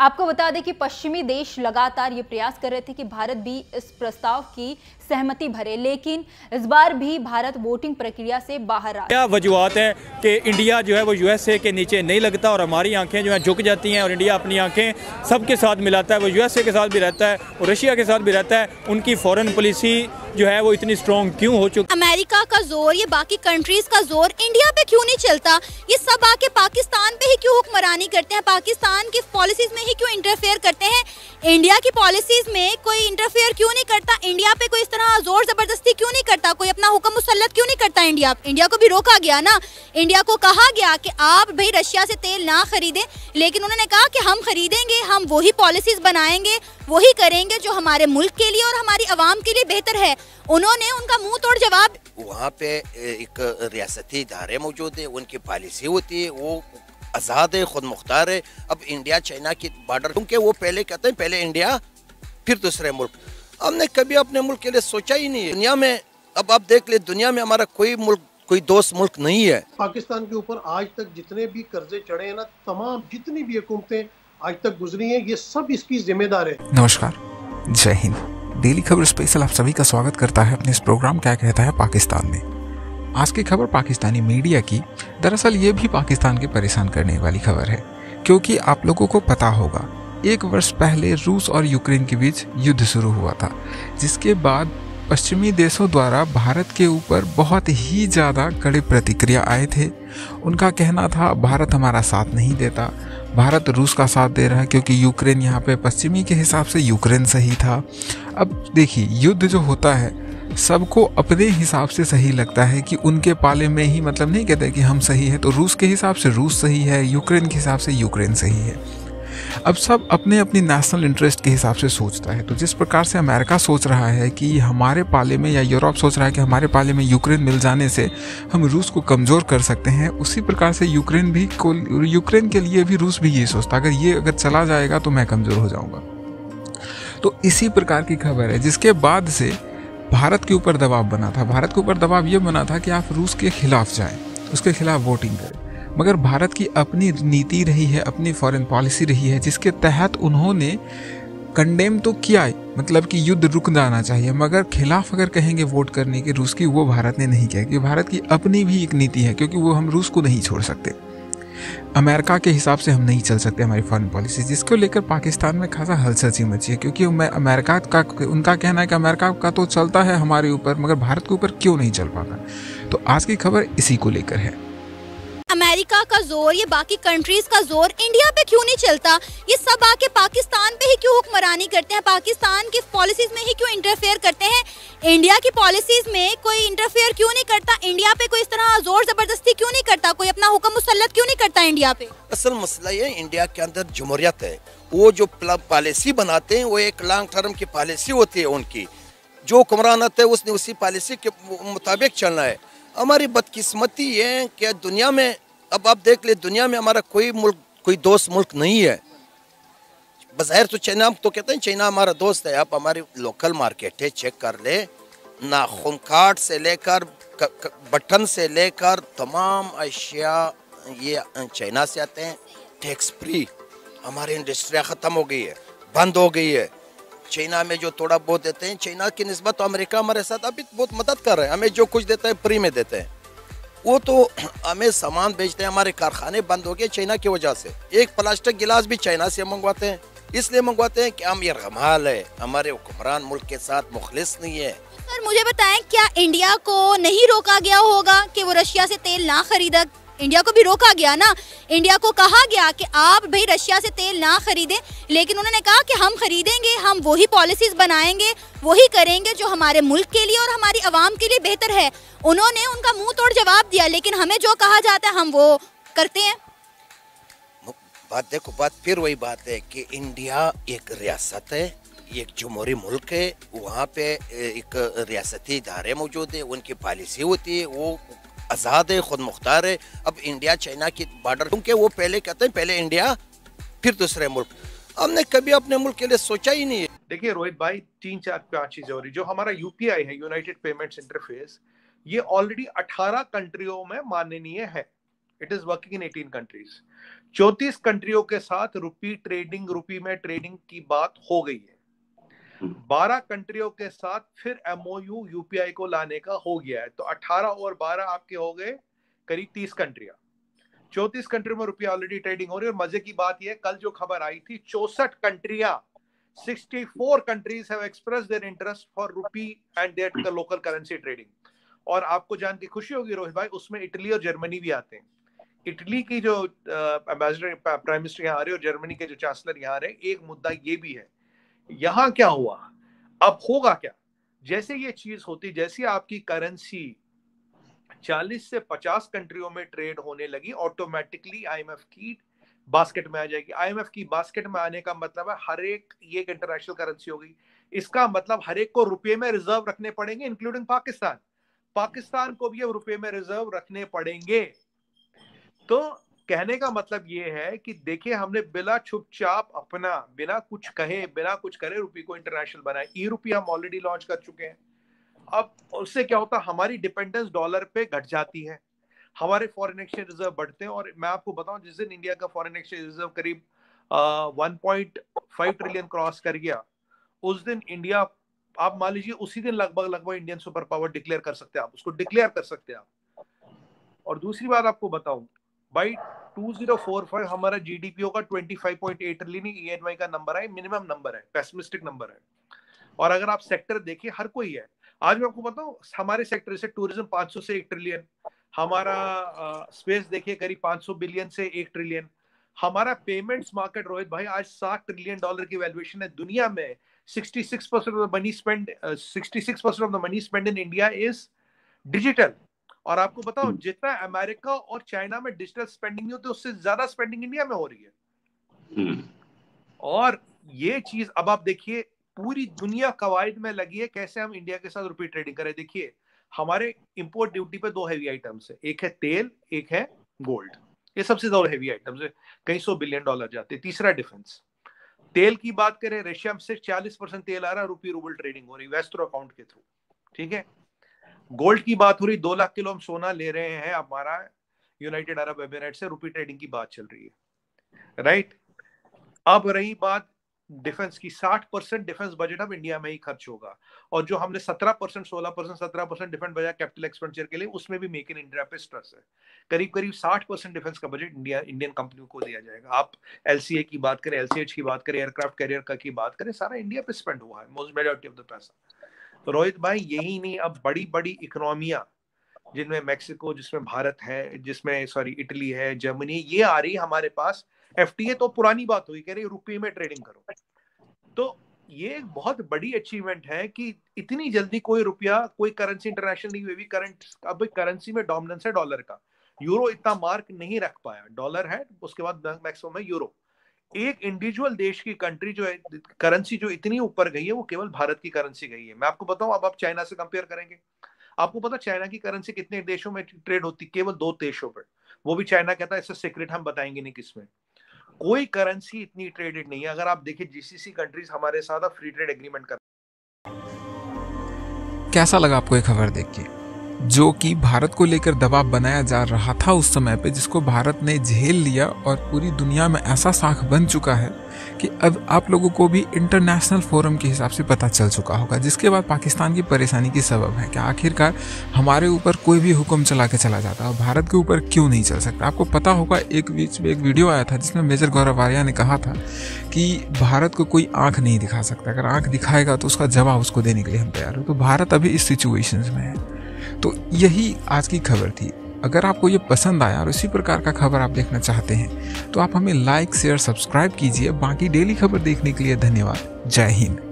आपको बता दें कि पश्चिमी देश लगातार ये प्रयास कर रहे थे कि भारत भी इस प्रस्ताव की सहमति भरे, लेकिन इस बार भी भारत वोटिंग प्रक्रिया से बाहर आ। क्या वजूहत है कि इंडिया जो है वो यूएसए के नीचे नहीं लगता और हमारी आंखें जो है झुक जाती हैं और इंडिया अपनी आंखें सबके साथ मिलाता है। वो यूएसए के साथ भी रहता है और रशिया के साथ भी रहता है। उनकी फॉरेन पॉलिसी जो है वो इतनी स्ट्रॉन्ग क्यों हो चुकी? अमेरिका का जोर, ये बाकी कंट्रीज का जोर इंडिया पे क्यों नहीं चलता? ये सब आके पाकिस्तान पे ही क्यों हुक्मरानी करते हैं? पाकिस्तान की पॉलिसीज में ही क्यों इंटरफेयर करते हैं? इंडिया की पॉलिसीज में कोई इंटरफेयर क्यों नहीं करता? इंडिया पे कोई इस तरह जोर जबरदस्ती क्यों नहीं करता? कोई अपना हुक्म मुसल्लत क्यों नहीं करता? इंडिया को भी रोका गया ना। इंडिया को कहा गया कि आप भाई रशिया से तेल ना खरीदें, लेकिन उन्होंने कहा कि हम खरीदेंगे, हम वही पॉलिसीज बनाएंगे, वही करेंगे जो हमारे मुल्क के लिए और हमारी आवाम के लिए बेहतर है। उन्होंने उनका मुंह तोड़ जवाब। वहाँ पे एक रियासती इदारे मौजूद है, उनकी पॉलिसी होती है, वो आज़ाद है, खुद मुख्तार है। अब इंडिया चाइना की बॉर्डर, क्योंकि वो पहले कहते हैं पहले इंडिया फिर दूसरे मुल्क। हमने कभी अपने मुल्क के लिए सोचा ही नहीं है। दुनिया में अब आप देख ले, दुनिया में हमारा कोई दोस्त मुल्क नहीं है। पाकिस्तान के ऊपर आज तक जितने भी कर्जे चढ़े हैं ना, तमाम जितनी भी हुकूमतें आज तक गुजरी हैं, ये सब इसकी जिम्मेदार है। नमस्कार, जय हिंद। डेली खबर स्पेशल आप सभी का स्वागत करता है अपने इस प्रोग्राम क्या कहता है पाकिस्तान में। आज की खबर पाकिस्तानी मीडिया की, दरअसल ये भी पाकिस्तान के परेशान करने वाली खबर है, क्योंकि आप लोगों को पता होगा 1 वर्ष पहले रूस और यूक्रेन के बीच युद्ध शुरू हुआ था, जिसके बाद पश्चिमी देशों द्वारा भारत के ऊपर बहुत ही ज़्यादा कड़े प्रतिक्रिया आए थे। उनका कहना था भारत हमारा साथ नहीं देता, भारत रूस का साथ दे रहा है, क्योंकि यूक्रेन यहाँ पे पश्चिमी के हिसाब से यूक्रेन सही था। अब देखिए, युद्ध जो होता है सबको अपने हिसाब से सही लगता है कि उनके पाले में ही, मतलब नहीं कहते कि हम सही है तो रूस के हिसाब से रूस सही है, यूक्रेन के हिसाब से यूक्रेन सही है। अब सब अपने अपनी नेशनल इंटरेस्ट के हिसाब से सोचता है। तो जिस प्रकार से अमेरिका सोच रहा है कि हमारे पाले में, या यूरोप सोच रहा है कि हमारे पाले में यूक्रेन मिल जाने से हम रूस को कमज़ोर कर सकते हैं, उसी प्रकार से यूक्रेन के लिए भी रूस भी ये सोचता है अगर चला जाएगा तो मैं कमज़ोर हो जाऊँगा। तो इसी प्रकार की खबर है, जिसके बाद से भारत के ऊपर दबाव बना था। भारत के ऊपर दबाव ये बना था कि आप रूस के खिलाफ जाएं, उसके खिलाफ वोटिंग करें। मगर भारत की अपनी नीति रही है, अपनी फॉरेन पॉलिसी रही है, जिसके तहत उन्होंने कंडेम तो किया, मतलब कि युद्ध रुक जाना चाहिए, मगर खिलाफ अगर कहेंगे वोट करने के रूस की, वो भारत ने नहीं किया, क्योंकि भारत की अपनी भी एक नीति है, क्योंकि वो हम रूस को नहीं छोड़ सकते। अमेरिका के हिसाब से हम नहीं चल सकते हमारी फॉरेन पॉलिसी, जिसको लेकर पाकिस्तान में खासा हलचल मची है। क्योंकि अमेरिका का, उनका कहना है कि अमेरिका का तो चलता है हमारे ऊपर, मगर भारत के ऊपर क्यों नहीं चल पाता। तो आज की खबर इसी को लेकर है। अमेरिका का जोर, ये बाकी कंट्रीज का जोर इंडिया पे क्यों नहीं चलता? ये सब आके पाकिस्तान पे ही क्यों हुक्मरानी करते हैं? पाकिस्तान की पॉलिसीज में ही क्यों इंटरफेयर करते हैं? इंडिया की पॉलिसीज में कोई इंटरफेयर क्यों नहीं करता? इंडिया पे कोई इस तरह जोर जबरदस्ती क्यों नहीं करता? कोई अपना हुक्म मुसल्लत क्यों नहीं करता इंडिया पे? असल मसला ये, इंडिया के अंदर जमहूरियत है। वो जो पॉलिसी बनाते हैं वो एक लॉन्ग टर्म की पॉलिसी होती है उनकी। जो हुक्मरान आते हैं उसने उसी पॉलिसी के मुताबिक चलना है। हमारी बदकिस्मती ये है कि दुनिया में, अब आप देख ले, दुनिया में हमारा कोई दोस्त मुल्क नहीं है। बज़ाहिर तो चाइना, हम तो कहते हैं चाइना हमारा दोस्त है। आप हमारी लोकल मार्केट है, चेक कर ले, नाखून काट से लेकर बटन से लेकर तमाम अशिया ये चाइना से आते हैं। टैक्स फ्री हमारी इंडस्ट्रिया ख़त्म हो गई है, बंद हो गई है। चाइना में जो थोड़ा बहुत देते हैं, चाइना की निस्बत तो अमेरिका हमारे साथ अभी बहुत मदद कर रहे हैं। हमें जो कुछ देता है फ्री में देते हैं। वो तो हमें सामान बेचते हैं, हमारे कारखाने बंद हो गए चाइना की वजह से। एक प्लास्टिक गिलास भी चाइना से मंगवाते हैं, इसलिए मंगवाते हैं कि हम ये रमाल है, हमारे हुक्मरान मुल्क के साथ मुखलिस नहीं है। सर मुझे बताएं, क्या इंडिया को नहीं रोका गया होगा कि वो रशिया से तेल ना खरीदा? इंडिया को भी रोका गया ना। इंडिया को कहा गया कि आप भाई रशिया से तेल ना खरीदें, लेकिन उन्होंने कहा कि हम खरीदेंगे, हम वही पॉलिसीज बनाएंगे, वही करेंगे जो हमारे मुल्क के लिए और हमारी आवाम के लिए बेहतर है। उन्होंने उनका मुंह तोड़ जवाब दिया, लेकिन हमें जो कहा जाता है हम वो करते हैं। बात देखो, बात फिर वही बात है कि इंडिया एक रियासत है, एक जमहूरी मुल्क है। वहाँ पे एक रियासती इदारे मौजूद है, उनकी पॉलिसी होती है, वो आज़ाद है, खुद मुख्तार है। अब इंडिया चाइना की बॉर्डर, क्योंकि वो पहले कहते हैं पहले इंडिया फिर दूसरे मुल्क। हमने कभी अपने मुल्क के लिए सोचा ही नहीं है। देखिए रोहित भाई, 3-4-5 चीजें हो रही। जो हमारा यूपीआई है, यूनाइटेड पेमेंट्स इंटरफेस, ये ऑलरेडी 18 कंट्रियों में माननीय है। It is working in 18 countries. 34 कंट्रियों के साथ रुपी में ट्रेडिंग की बात हो गई है। 12 कंट्रियों के साथ फिर MOU UPI को लाने का हो गया है, तो 18 और 12 आपके हो गए करीब 30 कंट्रियां। 34 कंट्रियों में रुपया ऑलरेडी ट्रेडिंग हो रही है। और मजे की बात यह, कल जो खबर आई थी 64 कंट्रियां, 64 countries have expressed their interest for rupee and their local currency trading. और आपको जान के खुशी होगी रोहित भाई, उसमें इटली और जर्मनी भी आते हैं। इटली की जो एम्बेसडर प्राइम मिनिस्टर यहाँ आ रहे और जर्मनी के जो चांसलर यहाँ आ रहे, एक मुद्दा ये भी है, यहाँ क्या हुआ, अब होगा क्या, जैसे ये चीज होती, जैसे आपकी करेंसी 40 से 50 कंट्रियों में ट्रेड होने लगी, ऑटोमेटिकली IMF की बास्केट में आ जाएगी। IMF की बास्केट में आने का मतलब है हर एक, ये इंटरनेशनल करेंसी हो गई, इसका मतलब हर एक को रुपये में रिजर्व रखने पड़ेंगे, इंक्लूडिंग पाकिस्तान। पाकिस्तान को भी अब रुपये में रिजर्व रखने पड़ेंगे। तो कहने का मतलब ये है कि देखिए, हमने बिना चुपचाप अपना, बिना कुछ कहे, बिना कुछ करे रुपये को इंटरनेशनल बनाए। ई-रुपये हम ऑलरेडी लॉन्च कर चुके हैं। अब उससे क्या होता है, हमारी डिपेंडेंस डॉलर पे घट जाती है, हमारे फॉरेन एक्सचेंज रिजर्व बढ़ते हैं। और मैं आपको बताऊं, जिस दिन इंडिया का फॉरेन एक्सचेंज रिजर्व करीब 1.5 ट्रिलियन क्रॉस कर गया, उस दिन इंडिया, आप मान लीजिए उसी दिन लगभग इंडियन सुपर पावर डिक्लेयर कर सकते हैं, आप उसको डिक्लेयर कर सकते हैं आप। और दूसरी बात आपको बताऊं, बाई 2045 हमारा GDP होगा 25.8 ट्रिलियन। ENY का नंबर है, मिनिमम नंबर है, पेसिमिस्टिक नंबर है। और अगर आप सेक्टर देखिए, हर कोई है। आज मैं आपको बताऊं, हमारे सेक्टर से टूरिज्म 500 से 1 ट्रिलियन, हमारा स्पेस देखिए करीब 500 बिलियन से 1 ट्रिलियन, हमारा पेमेंट्स मार्केट रोहित भाई आज $7 ट्रिलियन की वैल्यूएशन है दुनिया में। 66% of the money spend, 66% of the money spend in India is digital. और आपको बताओ, जितना अमेरिका और चाइना में डिजिटल स्पेंडिंग नहीं होती, उससे ज्यादा स्पेंडिंग इंडिया में हो रही है। और ये चीज अब आप देखिए, पूरी दुनिया कवायद में लगी है कैसे हम इंडिया के साथ रुपये ट्रेडिंग करें। देखिए, हमारे इंपोर्ट ड्यूटी पे 2 हैवी आइटम्स है, एक है तेल, एक है गोल्ड। ये सबसे ज्यादा हैवी आइटम्स है, कई $100 बिलियन जाते हैं। तीसरा डिफेंस। तेल की बात करें, रशिया से 40% तेल आ रहा है, रुपये रूबल ट्रेडिंग हो रही है वेस्टर्न अकाउंट के थ्रू, ठीक है। गोल्ड की बात हो रही, 2 लाख किलो हम सोना ले रहे हैं, हमारा यूनाइटेड अरब एमिरेट से, रुपये ट्रेडिंग की बात चल रही है, राइट। अब रही बात डिफेंस की, 60% डिफेंस बजट अब इंडिया में ही खर्च होगा। और जो हमने 17%, 16%, 17% डिफेंस बजट कैपिटल एक्सपेंडिचर के लिए, उसमें भी मेक इन इंडिया पे स्ट्रेस है। करीब 60% डिफेंस का बजट इंडियन कंपनियों को दिया जाएगा। आप LCA की बात करें, LCH की बात करें, एयरक्राफ्ट कैरियर का की बात करें, सारा इंडिया पे स्पेंड हुआ है, मोस्ट मेजॉरिटी ऑफ द पैसा। तो रोहित भाई, यही नहीं, अब बड़ी बड़ी इकोनॉमियां, जिनमें मैक्सिको, जिसमें भारत है, जिसमें इटली है, जर्मनी, ये आ रही है हमारे पास। FTA तो पुरानी बात हुई, कह रही रुपये में ट्रेडिंग करो। तो ये एक बहुत बड़ी अचीवमेंट है कि इतनी जल्दी कोई रुपया, कोई करेंसी इंटरनेशनल नहीं हुई। अब करेंसी में डोमिनेंस है डॉलर का। यूरो इतना मार्क नहीं रख पाया, डॉलर है, उसके बाद मैक्सिमम है यूरो। एक इंडिविजुअल देश की कंट्री जो है, करेंसी जो इतनी ऊपर गई है, वो केवल भारत की करेंसी गई है। मैं आपको बताऊं, अब आप चाइना से कंपेयर करेंगे, आपको पता चाइना की करेंसी कितने देशों में ट्रेड होती, केवल 2 देशों पर, वो भी चाइना कहता है इससे सीक्रेट हम बताएंगे नहीं किसमें। कोई करेंसी इतनी ट्रेडेड नहीं है। अगर आप देखिए GCC कंट्रीज हमारे साथ फ्री ट्रेड एग्रीमेंट कर। कैसा लगा आपको ये खबर देख के, जो कि भारत को लेकर दबाव बनाया जा रहा था उस समय पे, जिसको भारत ने झेल लिया और पूरी दुनिया में ऐसा साख बन चुका है कि अब आप लोगों को भी इंटरनेशनल फोरम के हिसाब से पता चल चुका होगा, जिसके बाद पाकिस्तान की परेशानी की सबब है कि आखिरकार हमारे ऊपर कोई भी हुक्म चला के चला जाता है और भारत के ऊपर क्यों नहीं चल सकता। आपको पता होगा, एक बीच में एक वीडियो आया था जिसमें मेजर गौरव आर्या ने कहा था कि भारत को कोई आंख नहीं दिखा सकता, अगर आंख दिखाएगा तो उसका जवाब उसको देने के लिए हम तैयार हो। तो भारत अभी इस सिचुएशन में है। तो यही आज की खबर थी। अगर आपको ये पसंद आया और इसी प्रकार का खबर आप देखना चाहते हैं तो आप हमें लाइक, शेयर, सब्सक्राइब कीजिए। बाकी डेली खबर देखने के लिए धन्यवाद। जय हिंद।